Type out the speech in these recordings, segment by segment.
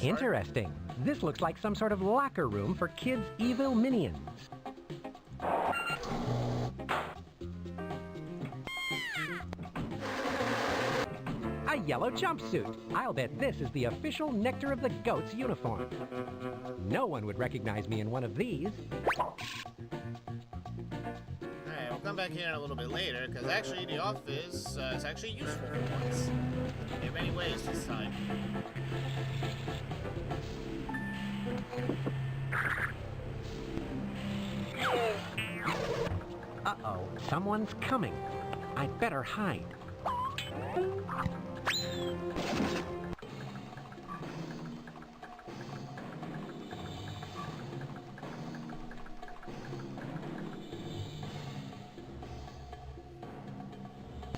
Interesting. This looks like some sort of locker room for kids' evil minions. A yellow jumpsuit. I'll bet this is the official Nectar of the Goats uniform. No one would recognize me in one of these. Alright, we'll come back here a little bit later, because actually the office is actually useful for once. In many ways this time. Uh-oh, someone's coming. I'd better hide.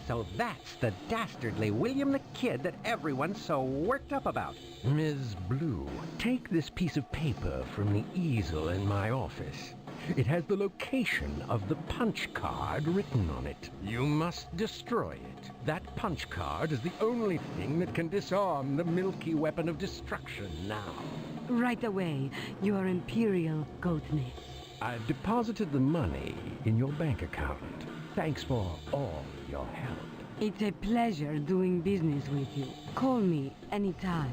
So that's the dastardly William the Kid that everyone's so worked up about. Ms. Blue, take this piece of paper from the easel in my office. It has the location of the punch card written on it. You must destroy it. That punch card is the only thing that can disarm the milky weapon of destruction now. Right away, Your Imperial Goatness. I've deposited the money in your bank account. Thanks for all your help. It's a pleasure doing business with you. Call me anytime.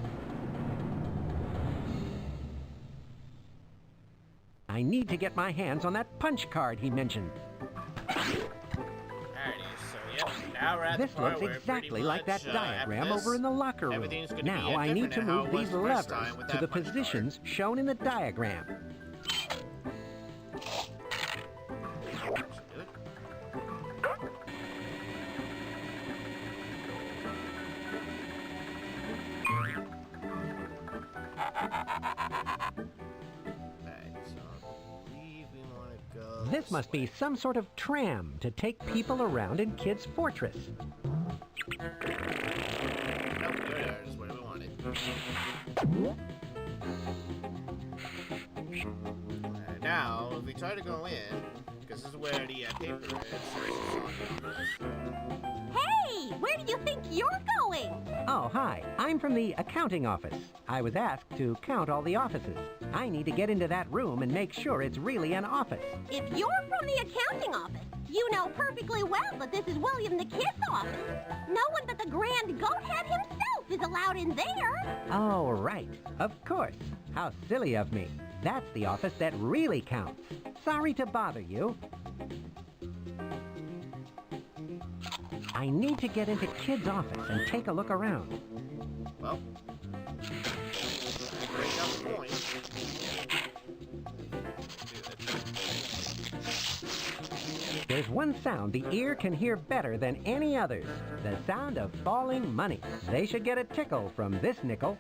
I need to get my hands on that punch card he mentioned. Alrighty, so yep, now we're at This the part looks where exactly pretty like that much, diagram after this, over in the locker room. everything's gonna be Now I need to different than how move it was these the first levers time with to that the punch card. positions shown in the diagram. Do it. Alright, so I believe we want to go. This must be some sort of tram to take people around in Kid's Fortress. Nope, there it is, where we wanted. Now, if we try to go in, because this is where the paper is. Hey, where do you think you're going? Oh, hi. I'm from the accounting office. I was asked to count all the offices. I need to get into that room and make sure it's really an office. If you're from the accounting office, you know perfectly well that this is William the Kid's office. No one but the Grand Goathead himself is allowed in there. Oh, right. Of course. How silly of me. That's the office that really counts. Sorry to bother you. I need to get into Kid's office and take a look around. Well, break down the point. There's one sound the ear can hear better than any others. The sound of falling money. They should get a tickle from this nickel.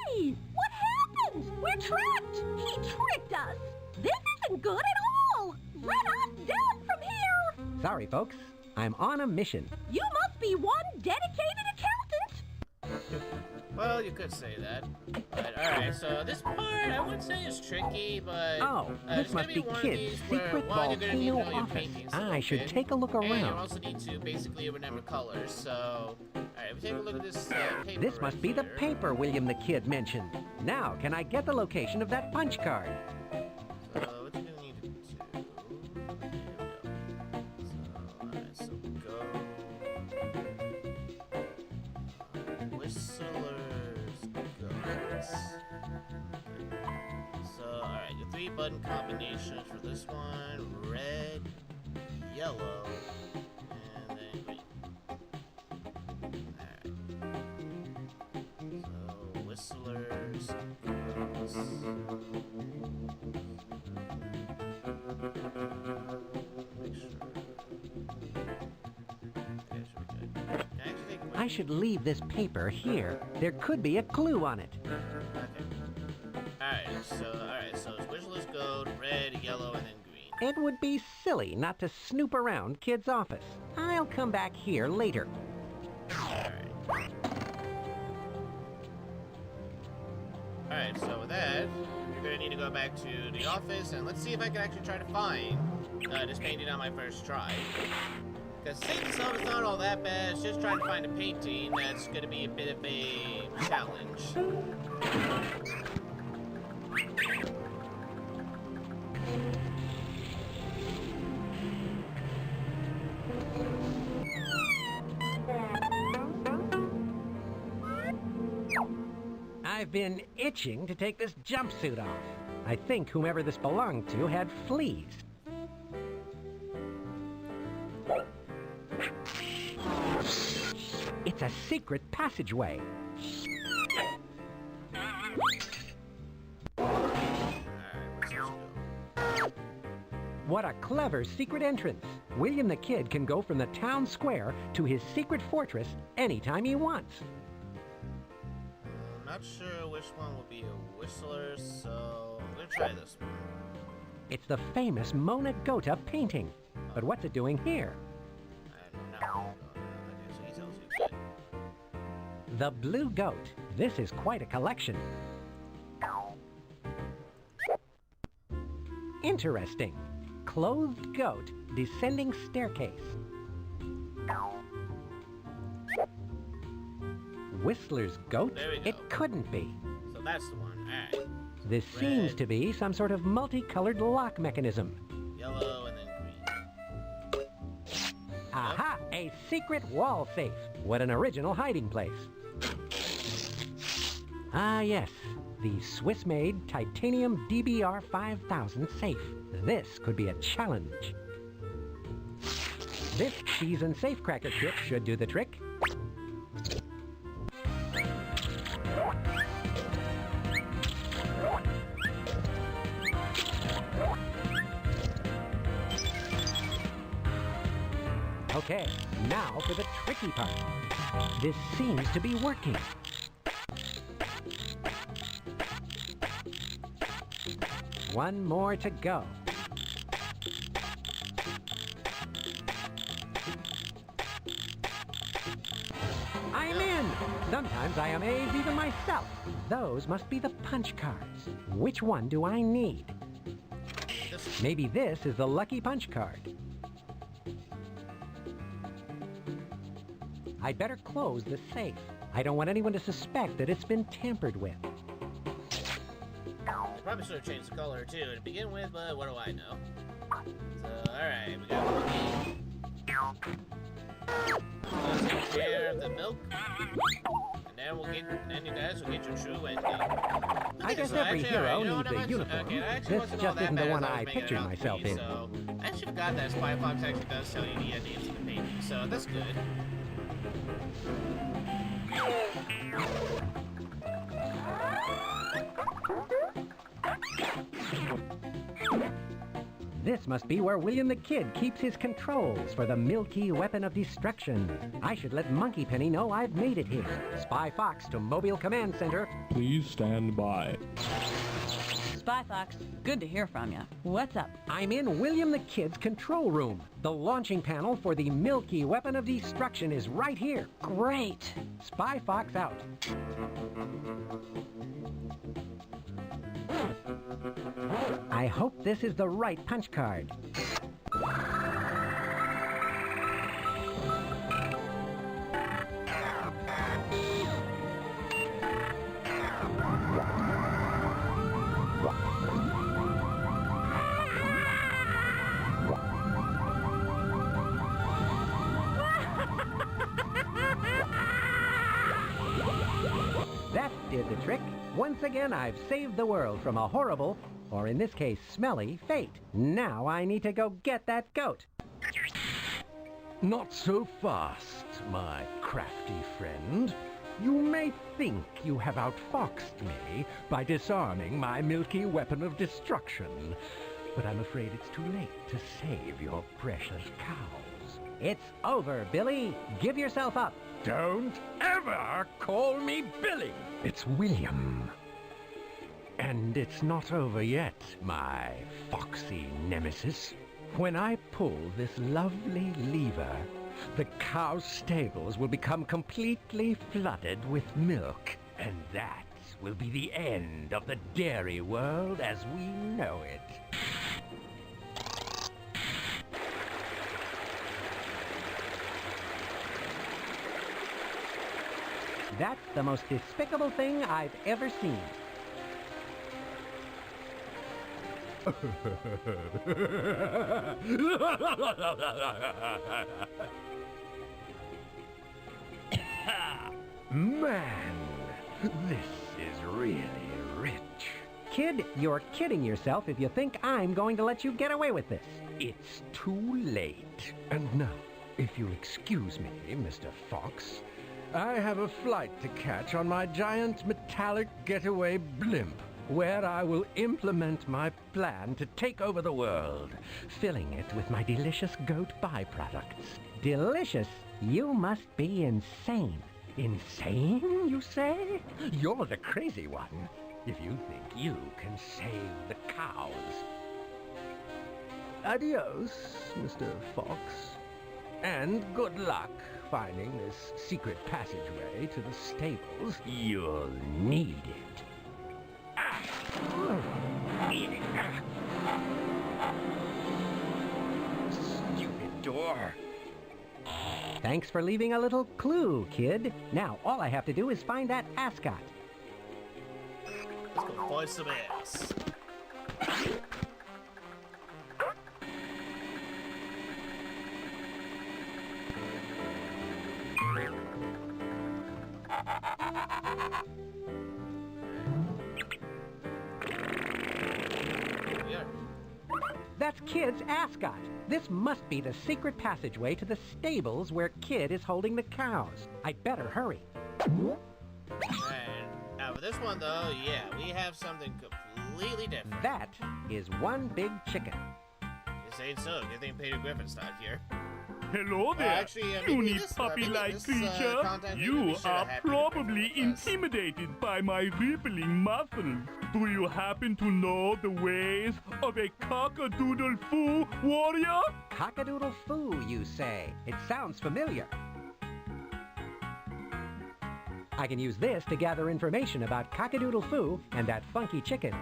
Hey, what happened? We're trapped. He tricked us. This isn't good at all. Let us down from here. Sorry, folks. I'm on a mission. You must be one dedicated accountant. Well, you could say that. But alright, so this part I would say is tricky, but Oh, this it's must gonna be one of Kid's these where, secret one, you're gonna need to volcano know your office. paintings a I little should bit, take a look and you around. also need to basically remember colors. So, alright, if we take a look at this paper. This must right be the here. paper William the Kid mentioned. Now, can I get the location of that punch card? So, what you're gonna need to do? There we go. So, alright, so go. Whistler's Goats. So, alright, the 3-button combinations for this one: red, yellow, and then green. Alright. So, Whistler's Goats. Make sure. Okay, should be good. Can I actually take away? I should leave this paper here. There could be a clue on it. Okay. Alright, so it's wish list gold, red, yellow, and then green. It would be silly not to snoop around Kid's office. I'll come back here later. Alright. Alright, so with that, you're gonna need to go back to the office, and let's see if I can actually try to find this painting on my first try. Because saying itself is not all that bad, it's just trying to find a painting that's gonna be a bit of a challenge. I've been itching to take this jumpsuit off. I think whomever this belonged to had fleas. It's a secret passageway. What a clever secret entrance. William the Kid can go from the town square to his secret fortress anytime he wants. Not sure which one will be a whistler, so I'm gonna try this one. It's the famous Mona Gota painting. But what's it doing here? I don't know. Okay, so he tells you good. The Blue Goat. This is quite a collection. Interesting. Clothed goat descending staircase. Whistler's goat? There we go. It couldn't be. So that's the one. Alright. This seems to be some sort of multicolored lock mechanism. Yellow and then green. Aha! A secret wall safe. What an original hiding place. Ah, yes. The Swiss-made titanium DBR 5000 safe. This could be a challenge. This cheese and safecracker kit should do the trick. Okay, now for the tricky part. This seems to be working. One more to go. I'm in! Sometimes I amaze even myself. Those must be the punch cards. Which one do I need? Maybe this is the lucky punch card. I'd better close the safe. I don't want anyone to suspect that it's been tampered with. Probably should have changed the color too to begin with, but what do I know? So, alright, we got let's take care of the milk. And then you guys will get your true ending. I guess every hero needs a uniform. This just isn't the one I pictured myself in. So, I actually forgot that Spy Fox actually does tell you the endings of the painting, so that's good. This must be where William the Kid keeps his controls for the milky weapon of destruction. I should let Monkey Penny know I've made it here. Spy Fox to Mobile Command Center. Please stand by. Spy Fox, good to hear from you. What's up? I'm in William the Kid's control room. The launching panel for the milky weapon of destruction is right here. Great. Spy Fox out. I hope this is the right punch card. That did the trick. Once again, I've saved the world from a horrible, or in this case, smelly, fate. Now I need to go get that goat. Not so fast, my crafty friend. You may think you have outfoxed me by disarming my milky weapon of destruction. but I'm afraid it's too late to save your precious cows. It's over, Billy. Give yourself up. Don't ever call me Billy. It's William. And it's not over yet, my foxy nemesis. When I pull this lovely lever, the cow stables will become completely flooded with milk. And that will be the end of the dairy world as we know it. That's the most despicable thing I've ever seen. Man, this is really rich. Kid, you're kidding yourself if you think I'm going to let you get away with this. It's too late. And now, if you'll excuse me, Mr. Fox, I have a flight to catch on my giant metallic getaway blimp, where I will implement my plan to take over the world, filling it with my delicious goat byproducts. Delicious? You must be insane. Insane, you say? You're the crazy one, if you think you can save the cows. Adios, Mr. Fox. And good luck finding this secret passageway to the stables. You'll need it. Stupid door. Thanks for leaving a little clue, kid. Now, all I have to do is find that ascot. Let's go find some ass. That's Kid's ascot. This must be the secret passageway to the stables where Kid is holding the cows. I'd better hurry. And now for this one, though, yeah, we have something completely different. That is one big chicken. This ain't so. Good thing Peter Griffin's not here. Hello there, actually, maybe puny this, puppy-like this, creature. content, maybe You we should are have had Peter probably Griffin with us. intimidated by my rippling muscles. Do you happen to know the ways of a cock-a-doodle-foo warrior? Cock-a-doodle foo, you say. It sounds familiar. I can use this to gather information about cock-a-doodle foo and that funky chicken.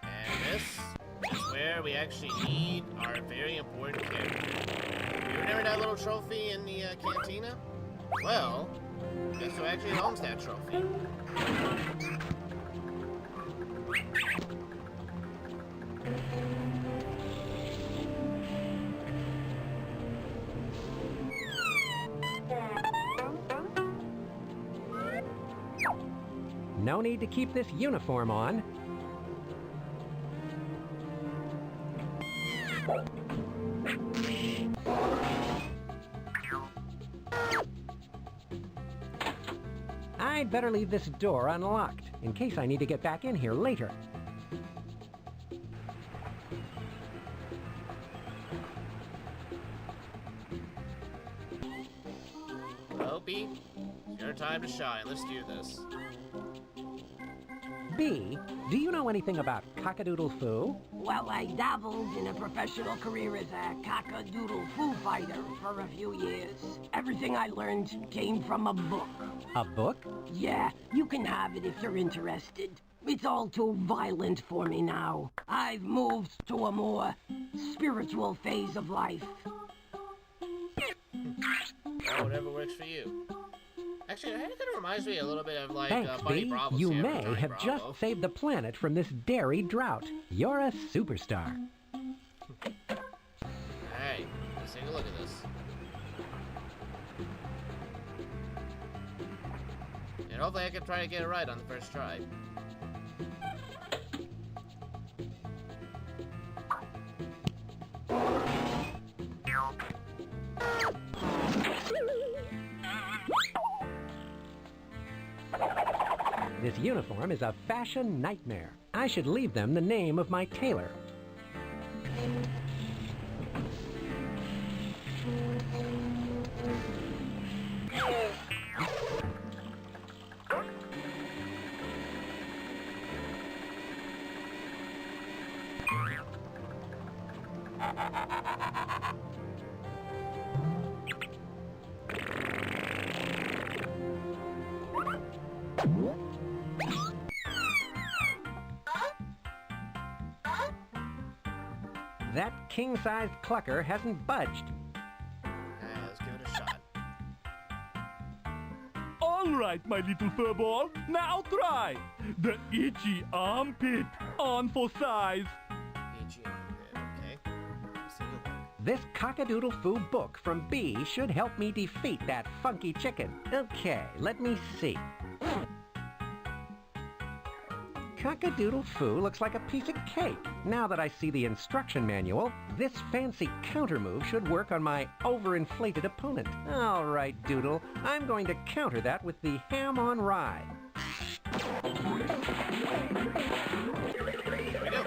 And this is where we actually need our very important character. You remember that little trophy in the cantina? Well, guess who actually owns that trophy? No need to keep this uniform on. I'd better leave this door unlocked, in case I need to get back in here later. Well, B, it's your time to shine. Let's do this. B, do you know anything about cock-a-doodle foo? Well, I dabbled in a professional career as a cock-a-doodle foo fighter for a few years. Everything I learned came from a book. A book? Yeah, you can have it if you're interested. It's all too violent for me now. I've moved to a more spiritual phase of life. Well, whatever works for you. Actually, it kind of reminds me a little bit of like Thanks, Bunny B. Bravo's You here may from Johnny have Bravo. just saved the planet from this dairy drought. You're a superstar. Alright, let's take a look at this. And hopefully I can try to get it right on the first try. This uniform is a fashion nightmare. I should leave them the name of my tailor. That king-sized clucker hasn't budged. Let's give it a shot. All right, my little furball. Now try. The itchy armpit. On for size. Itchy armpit, okay. Let's take a look. This cock-a-doodle-foo book from B should help me defeat that funky chicken. Okay, let me see. Cock-a-doodle-foo looks like a piece of cake. Now that I see the instruction manual, this fancy counter move should work on my overinflated opponent. All right, Doodle, I'm going to counter that with the ham on rye. Here we go.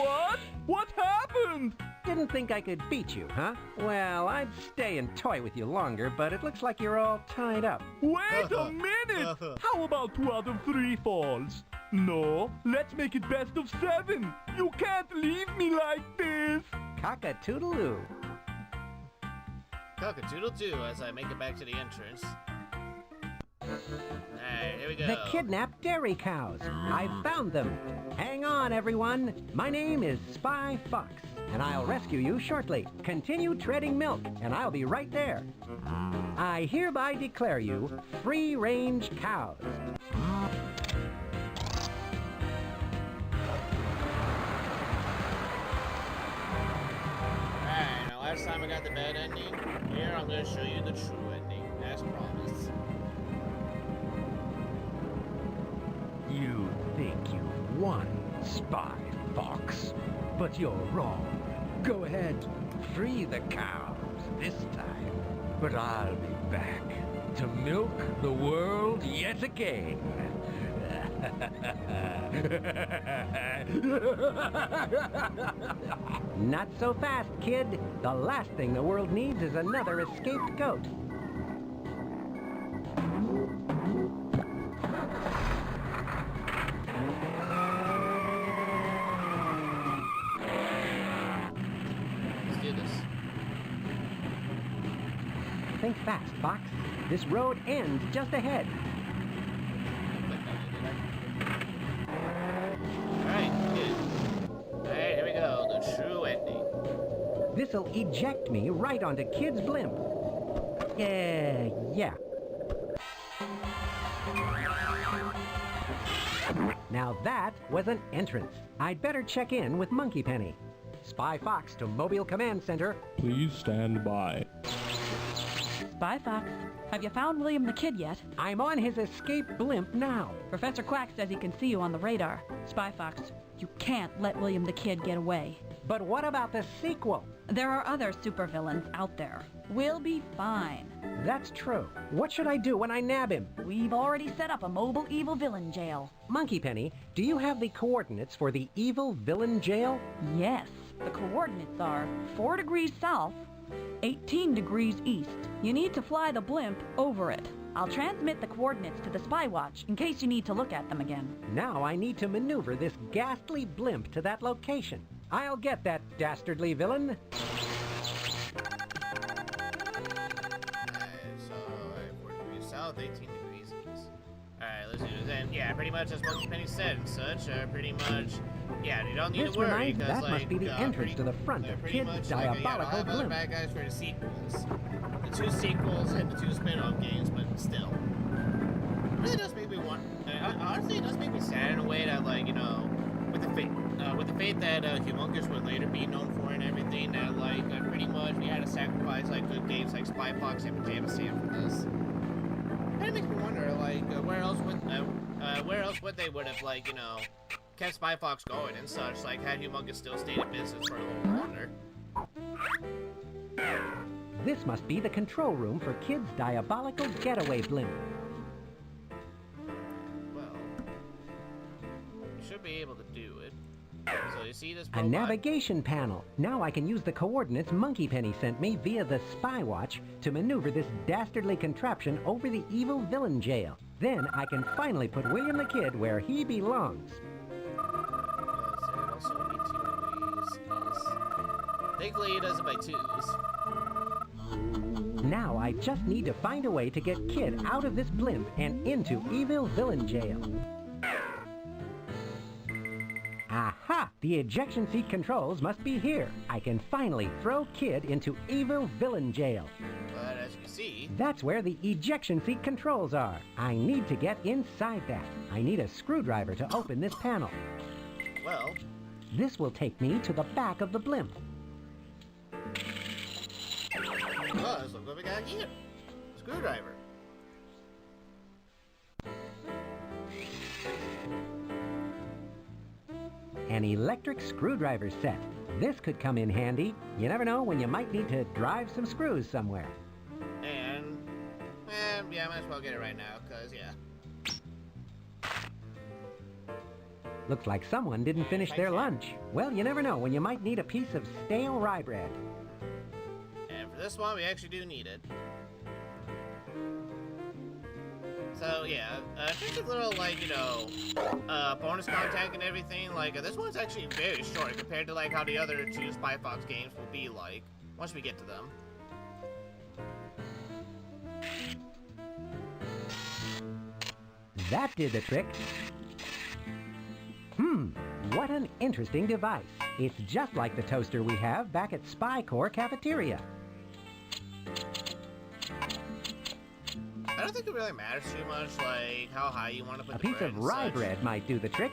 What? What happened? Didn't think I could beat you, huh? Well, I'd stay and toy with you longer, but it looks like you're all tied up. Wait a minute! How about 2 out of 3 falls? No, let's make it best of 7. You can't leave me like this. Cock-a-toodle-oo. Cock-a-doodle-doo as I make it back to the entrance. Alright, here we go. The kidnapped dairy cows. I found them. Hang on, everyone. My name is Spy Fox, and I'll rescue you shortly. Continue treading milk, and I'll be right there. I hereby declare you free-range cows. Alright, now last time I got the bad ending. Here I'm going to show you the true ending, as promised. You think you've won, Spy Fox, but you're wrong. Go ahead, free the cows this time, but I'll be back to milk the world yet again. Not so fast, kid. The last thing the world needs is another escaped goat. Let's do this. Think fast, Fox. This road ends just ahead. Alright, good. Alright, here we go. The true ending. This'll eject me right onto Kid's blimp. Yeah. Now that was an entrance. I'd better check in with Monkey Penny. Spy Fox to Mobile Command Center. Please stand by. Spy Fox, have you found William the Kid yet? I'm on his escape blimp now. Professor Quack says he can see you on the radar. Spy Fox, you can't let William the Kid get away. But what about the sequel? There are other supervillains out there. We'll be fine. That's true. What should I do when I nab him? We've already set up a mobile evil villain jail. Monkey Penny, do you have the coordinates for the evil villain jail? Yes, the coordinates are 4 degrees south, 18 degrees east. You need to fly the blimp over it. I'll transmit the coordinates to the Spy Watch in case you need to look at them again. Now I need to maneuver this ghastly blimp to that location. I'll get that dastardly villain. Alright, so 4 degrees south, 18 degrees east. Alright, let's do this. And yeah, pretty much as Monkey Penny said and such, pretty much, yeah, you don't need This to worry, reminds me because, that must be the entrance to the front of pretty Kid's much diabolical I'll have other blimp. bad guys for the sequels. The 2 sequels and the 2 spin-off games, but still. It really does make me want, honestly, it does make me sad in a way that, like, you know, with the fate that Humongous would later be known for and everything, that, like, pretty much we had to sacrifice, like, good games like Spy Fox and Pajama Sam for this. Kind of makes me wonder, like, where else would they would have, like, you know, kept Spy Fox going and such, like, had Humongous still stayed in business for a little longer. this must be the control room for Kid's diabolical getaway blimp. Well, you should be able to do it. So you see this A robot? navigation panel. Now I can use the coordinates Monkey Penny sent me via the spy watch to maneuver this dastardly contraption over the evil villain jail. Then I can finally put William the Kid where he belongs. Also need to use these. Thankfully, he does it by twos. Now I just need to find a way to get Kid out of this blimp and into evil villain jail. Aha! The ejection seat controls must be here. I can finally throw Kid into evil villain jail. But as you can see, That's where the ejection seat controls are. I need to get inside that. I need a screwdriver to open this panel. well, This will take me to the back of the blimp. look what we got here. Screwdriver. An electric screwdriver set. This could come in handy. You never know when you might need to drive some screws somewhere. And, yeah, I might as well get it right now, because, yeah. Looks like someone didn't finish their lunch. Well, you never know when you might need a piece of stale rye bread. And for this one, we actually do need it. So, yeah, just a little, like, you know, bonus contact and everything. Like, this one's actually very short compared to, like, how the other two Spy Fox games will be like, once we get to them. That did the trick. What an interesting device. It's just like the toaster we have back at Spy Corps Cafeteria. I don't think it really matters too much, like, how high you want to put A the piece bread of and rye such. bread might do the trick.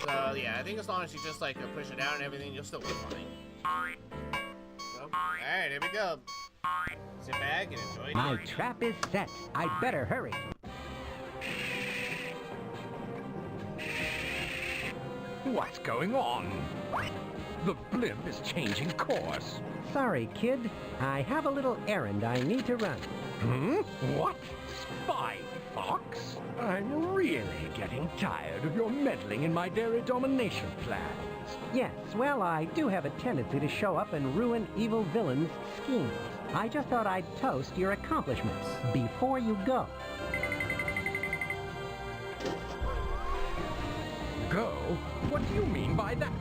So, yeah, I think as long as you just, like, push it down and everything, you'll still be fine. So, alright, here we go. Sit back and enjoy the My arena. trap is set. I'd better hurry. What's going on? The blimp is changing course. Sorry, kid. I have a little errand I need to run. What? Spy Fox? I'm really getting tired of your meddling in my dairy domination plans. Yes, well, I do have a tendency to show up and ruin evil villains' schemes. I just thought I'd toast your accomplishments before you go. Go? What do you mean by that?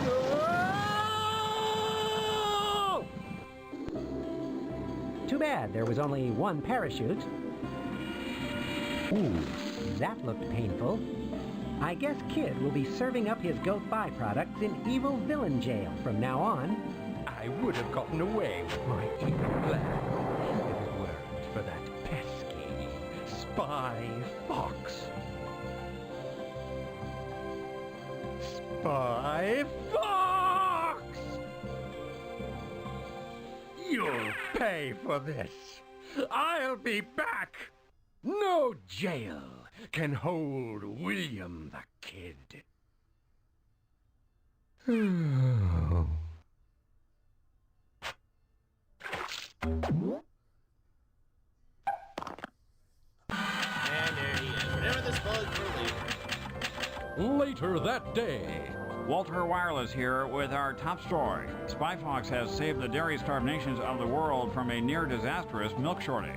No! Too bad there was only one parachute. Ooh, that looked painful. I guess Kid will be serving up his goat byproducts in evil villain jail from now on. I would have gotten away with my evil plan if it weren't for that pesky Spy Fox. Spy Fox! You'll pay for this. I'll be back. No jail can hold William the Kid. And there he is. Remember this bug for later. Later that day. Walter Wireless here with our top story. Spy Fox has saved the dairy-starved nations of the world from a near-disastrous milk shortage.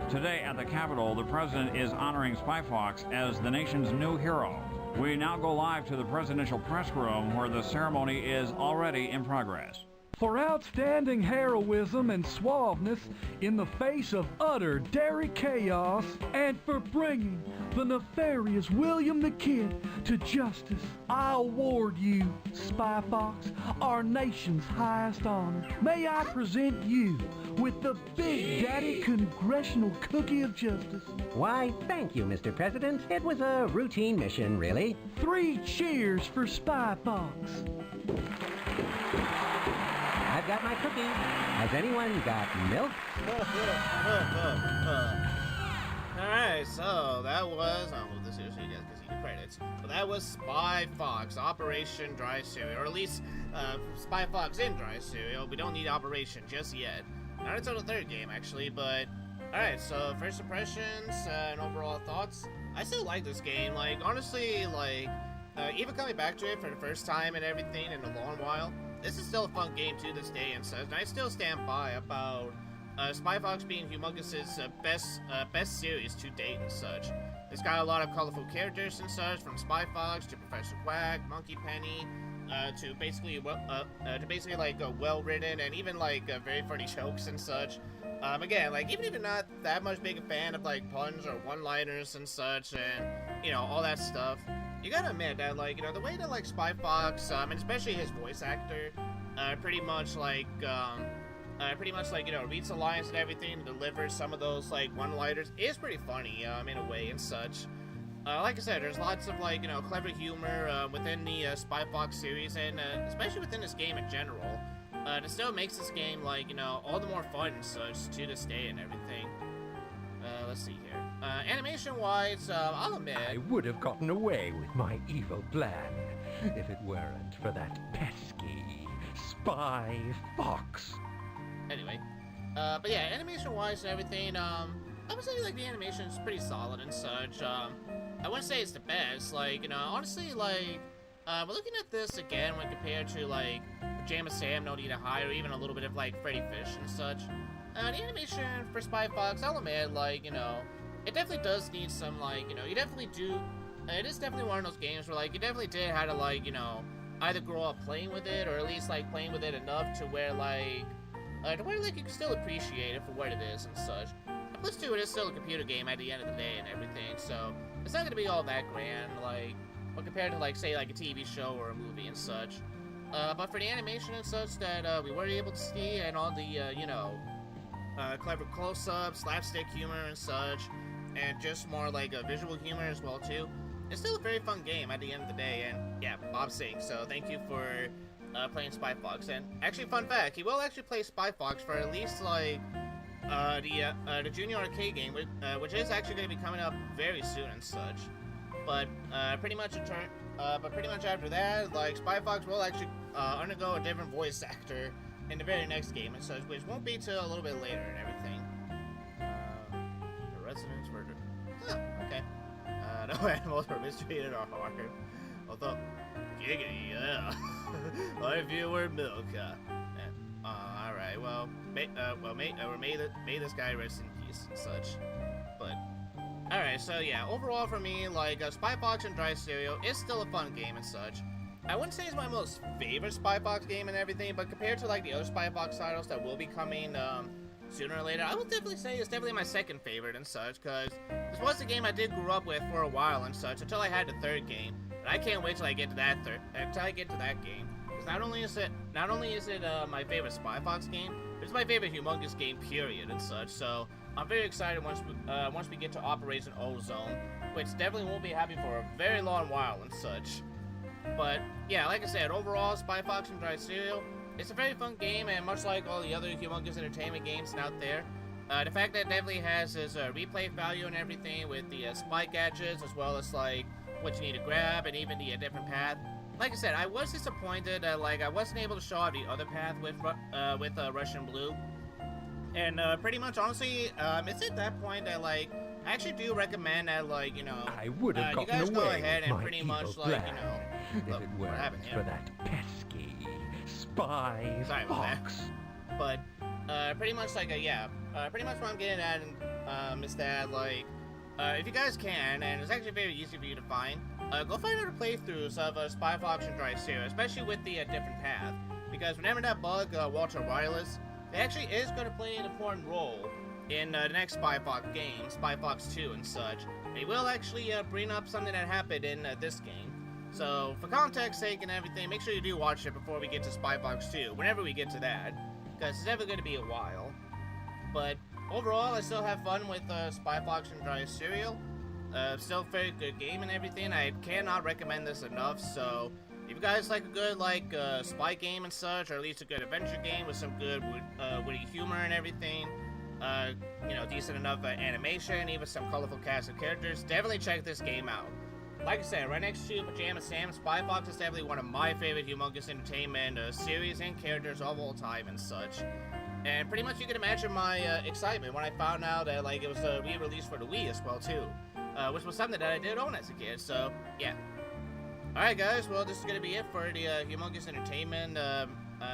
Today at the Capitol, the president is honoring Spy Fox as the nation's new hero. We now go live to the presidential press room where the ceremony is already in progress. For outstanding heroism and suaveness in the face of utter dairy chaos, and for bringing the nefarious William the Kid to justice, I award you, Spy Fox, our nation's highest honor. May I present you with the Big Daddy Congressional Cookie of Justice. Why, thank you, Mr. President. It was a routine mission, really. 3 cheers for Spy Fox. I've got my cookie. Has anyone got milk? Alright, so that was, well, this is you guys can see the credits. So that was Spy Fox, Operation Dry Cereal, or at least Spy Fox in Dry Cereal. We don't need Operation just yet. Not until the third game, actually, but alright, so first impressions and overall thoughts. I still like this game. Like, honestly, like, even coming back to it for the first time and everything in a long while, this is still a fun game to this day and such. And I still stand by about Spy Fox being Humongous' best series to date and such. It's got a lot of colorful characters and such, from Spy Fox to Professor Quack, Monkey Penny, to basically like well-written and even like very funny jokes and such. Again, like, even if you're not that much big a fan of like puns or one-liners and such, and you know, all that stuff, you gotta admit that, like, you know, the way that like Spy Fox, and especially his voice actor, pretty much like you know, reads the lines and everything and delivers some of those like one-liners is pretty funny, in a way and such. Like I said, there's lots of like, you know, clever humor within the Spy Fox series, and especially within this game in general. It still makes this game, like, you know, all the more fun and such to this day and everything. Let's see here. Animation-wise, I'll admit... I would have gotten away with my evil plan if it weren't for that pesky Spy Fox. Anyway, but yeah, animation-wise and everything, I would say, like, the animation is pretty solid and such. I wouldn't say it's the best, like, you know, honestly, like, we're looking at this again when compared to, like, Pajama Sam, No Need to Hide, or even a little bit of, like, Freddy Fish and such. The animation for Spy Fox, I'll admit, like, you know, it definitely does need some, like, you know, you definitely do, it is definitely one of those games where, like, you definitely did have to, like, you know, either grow up playing with it, or at least, like, playing with it enough to where, like, you can still appreciate it for what it is and such. And plus, too, it is still a computer game at the end of the day and everything, so it's not gonna be all that grand, like, when compared to, like, say, like, a TV show or a movie and such. But for the animation and such that we were able to see, and all the, you know, clever close-ups, slapstick humor and such, and just more like a visual humor as well, too, it's still a very fun game at the end of the day, and yeah, Bob's saying, so thank you for playing Spy Fox. And actually, fun fact, he will actually play Spy Fox for at least, like, the Junior Arcade game, which is actually going to be coming up very soon and such. But pretty much after that, like, Spy Fox will actually undergo a different voice actor in the very next game and such, which won't be till a little bit later and everything. The residents were... Huh, okay. No animals were mistreated or harmed. Although, giggity, yeah. Life you were milk, alright, well, may this guy rest in peace and such. But, alright, so yeah, overall for me, like, Spy Fox and Dry Cereal is still a fun game and such. I wouldn't say it's my most favorite Spy Fox game and everything, but compared to, like, the other Spy Fox titles that will be coming, sooner or later, I would definitely say it's definitely my second favorite and such, because this was the game I did grow up with for a while and such, until I had the third game. And I can't wait till I get to that game. Because not only is it my favorite Spy Fox game, but it's my favorite Humongous game, period, and such. So I'm very excited once we get to Operation Ozone, which definitely won't be happening for a very long while and such. But yeah, like I said, overall, Spy Fox and Dry Cereal, it's a very fun game, and much like all the other Humongous Entertainment games out there, the fact that it definitely has this replay value and everything with the spy gadgets, as well as like what you need to grab, and even the different path. Like I said, I was disappointed that like I wasn't able to show out the other path with Russian Blue, and pretty much honestly, it's at that point that like I actually do recommend that, like, you know, I would have you gotten guys go away ahead with and my pretty evil much like, plan you know, if look, it what weren't happened for here? that pesky Spy Sorry about that. Fox. But pretty much like pretty much what I'm getting at is that like if you guys can, and it's actually very easy for you to find, go find other playthroughs of Spy Fox and Dry Cereal, especially with the different path, because whenever that bug Walter Wireless, it actually is going to play an important role in the next Spy Fox game, Spy Fox 2 and such. It will actually bring up something that happened in this game. So, for context sake and everything, make sure you do watch it before we get to Spy Fox 2, whenever we get to that, because it's never going to be a while. But overall, I still have fun with Spy Fox and Dry Cereal. Still a very good game and everything. I cannot recommend this enough, so if you guys like a good spy game and such, or at least a good adventure game with some good witty humor and everything, decent enough animation, even some colorful cast of characters, definitely check this game out. Like I said, right next to Pajama Sam, Spy Fox is definitely one of my favorite Humongous Entertainment series and characters of all time and such. And pretty much you can imagine my excitement when I found out that like it was re-released for the Wii as well too, which was something that I did own as a kid. So yeah. All right, guys. Well, this is gonna be it for the Humongous Entertainment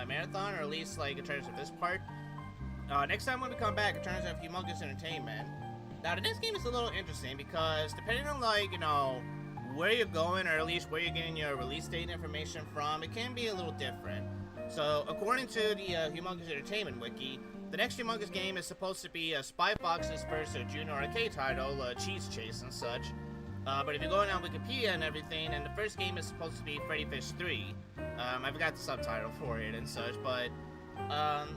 marathon, or at least like in terms of this part. Next time when we come back in terms of Humongous Entertainment. Now, this game is a little interesting because depending on like where you're going, or at least where you're getting your release date information from, it can be a little different. So, according to the Humongous Entertainment wiki, the next Humongous game is supposed to be Spy Fox's first junior arcade title, Cheese Chase and such. But if you're going on Wikipedia and everything, and the first game is supposed to be Freddy Fish 3. I forgot the subtitle for it and such, but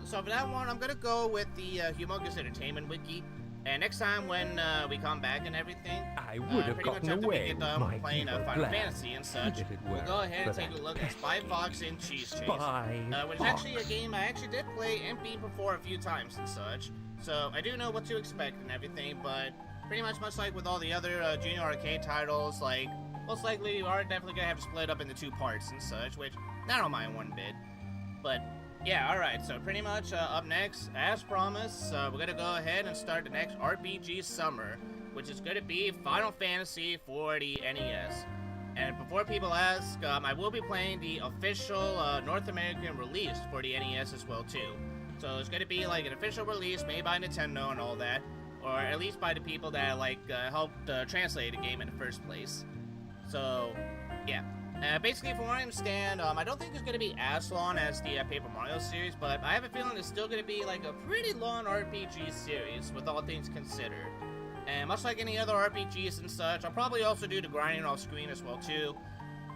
so for that one, I'm gonna go with the Humongous Entertainment wiki. And next time when we come back and everything, I would have pretty much gotten after away we get with done my playing evil Final plan, Fantasy and such, if it we'll were go ahead and for take a that look at Spy Fox and Cheese Chase, which is Fox. actually a game I actually did play and beat before a few times and such. So I do know what to expect and everything, but pretty much like with all the other junior arcade titles, like most likely you are definitely gonna have to split up into 2 parts and such, which I don't mind one bit. But yeah, alright, so pretty much up next, as promised, we're gonna go ahead and start the next RPG summer, which is gonna be Final Fantasy for the NES. And before people ask, I will be playing the official North American release for the NES as well too. So it's gonna be like an official release made by Nintendo and all that, or at least by the people that like helped translate the game in the first place. So yeah. Basically, from what I understand, I don't think it's going to be as long as the Paper Mario series, but I have a feeling it's still going to be like a pretty long RPG series, with all things considered. And much like any other RPGs and such, I'll probably also do the grinding off screen as well too.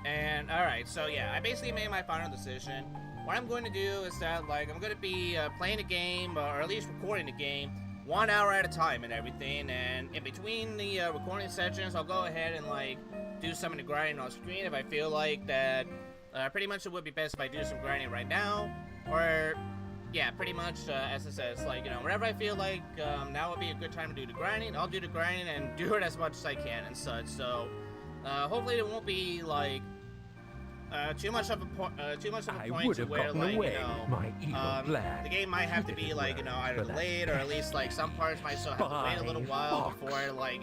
And alright, so yeah, I basically made my final decision. What I'm going to do is that like I'm going to be playing the game, or at least recording the game, 1 hour at a time and everything. And in between the recording sessions, I'll go ahead and like do some of the grinding on screen if I feel like that. Pretty much it would be best if I do some grinding right now, or yeah, pretty much as I said, it's like, whenever I feel like now would be a good time to do the grinding, I'll do the grinding and do it as much as I can and such. So hopefully it won't be like too much of a point to where like my evil plan. the game might have to be like either delayed, or at least like some parts might still have to wait a little while before like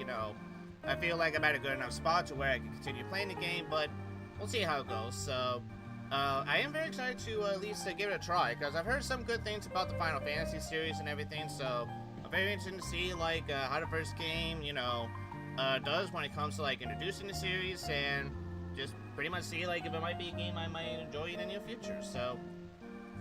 I feel like I'm at a good enough spot to where I can continue playing the game, but we'll see how it goes. So, I am very excited to at least give it a try, because I've heard some good things about the Final Fantasy series and everything, so I'm very interested to see, like, how the first game, does when it comes to, like, introducing the series, and just pretty much see, like, if it might be a game I might enjoy in the near future, so.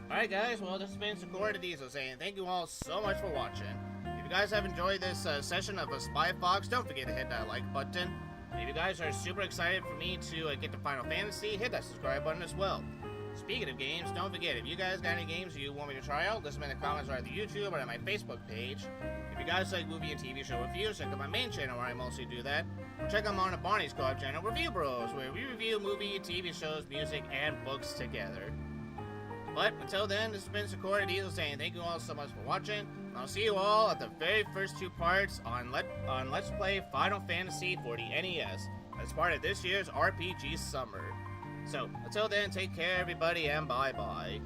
Alright, guys, well, this has been Sakura the Diesel saying thank you all so much for watching. If you guys have enjoyed this session of Spy Fox, don't forget to hit that like button. And if you guys are super excited for me to get to Final Fantasy, hit that subscribe button as well. Speaking of games, don't forget, if you guys got any games you want me to try out, list them in the comments or at the YouTube or on my Facebook page. If you guys like movie and TV show reviews, check out my main channel where I mostly do that. Or check out my Barney's Co-op channel, Review Bros, where we review movie, TV shows, music, and books together. But until then, this has been Sakura the Diesel saying thank you all so much for watching. I'll see you all at the very first 2 parts on Let's Play Final Fantasy for the NES as part of this year's RPG Summer. So, until then, take care everybody, and bye-bye.